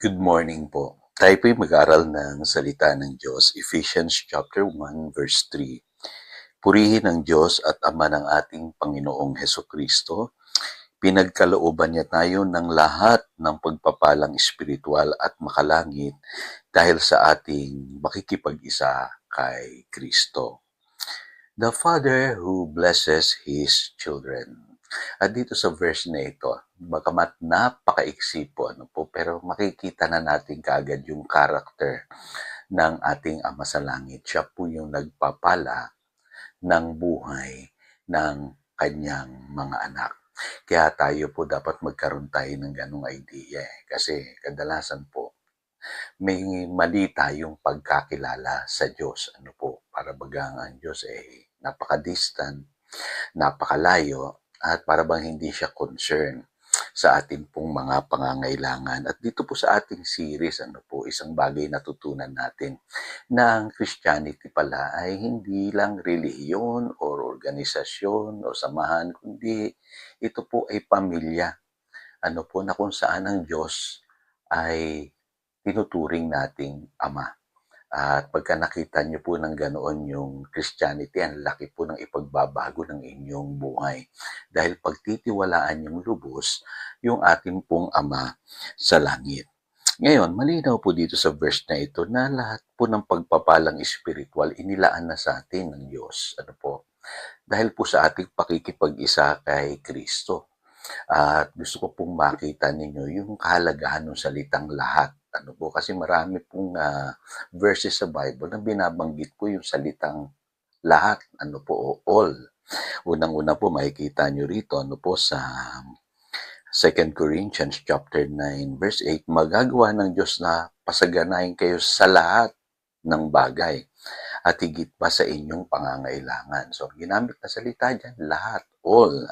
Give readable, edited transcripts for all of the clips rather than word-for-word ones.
Good morning po. Tayo po'y mag-aral ng salita ng Diyos, Ephesians chapter 1 verse 3. Purihin ang Diyos at Ama ng ating Panginoong Hesukristo. Pinagkalooban niya tayo ng lahat ng pagpapalang espiritual at makalangit dahil sa ating makikipag-isa kay Kristo. The Father who blesses His children. At dito sa verse na ito, bagamat napakaiksi po, pero makikita na natin kaagad yung character ng ating Ama sa Langit. Siya po yung nagpapala ng buhay ng kanyang mga anak. Kaya tayo po dapat magkaroon tayo ng ganong idea. Kasi kadalasan po, may mali tayong pagkakilala sa Diyos. Para bagang ang Diyos napaka-distant, napakalayo, at para bang hindi siya concern sa ating pong mga pangangailangan. At dito po sa ating series, isang bagay na tutunan natin na ang Christianity pala ay hindi lang relihiyon or organisasyon o samahan, kundi ito po ay pamilya. Na kung saan ang Diyos ay tinuturing nating Ama. At pagka nakita niyo po ng ganoon yung Christianity, ang laki po ng ipagbabago ng inyong buhay. Dahil pagtitiwalaan niyong lubos yung ating pong Ama sa langit. Ngayon, malinaw po dito sa verse na ito na lahat po ng pagpapalang espiritual inilaan na sa atin ng Diyos. Dahil po sa ating pakikipag-isa kay Kristo. At gusto ko pong makita ninyo yung kahalagahan ng salitang lahat. Kasi marami pong verses sa Bible na binabanggit po yung salitang lahat, all. Unang-una po makikita nyo rito, sa 2 Corinthians chapter 9 verse 8, magagawa ng Diyos na pasaganahin kayo sa lahat ng bagay at higit pa sa inyong pangangailangan. So, ginamit na salita dyan, lahat, all.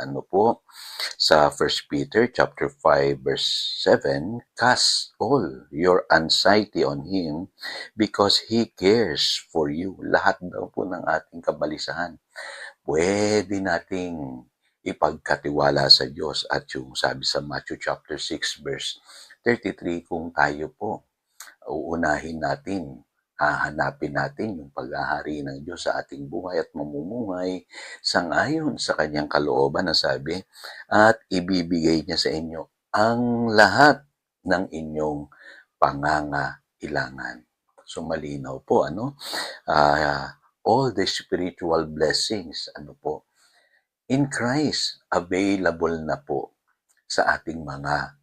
Sa 1 Peter chapter 5 verse 7, cast all your anxiety on Him because He cares for you. Lahat daw po ng ating kabalisahan, pwede nating ipagkatiwala sa Diyos. At yung sabi sa Matthew chapter 6 verse 33, kung tayo po uunahin natin, hahanapin natin yung paghahari ng Diyos sa ating buhay at mamumuhay sangayon sa kanyang kalooban na sabi, at ibibigay niya sa inyo ang lahat ng inyong pangangailangan. So malinaw po, all the spiritual blessings, in Christ, available na po sa ating mga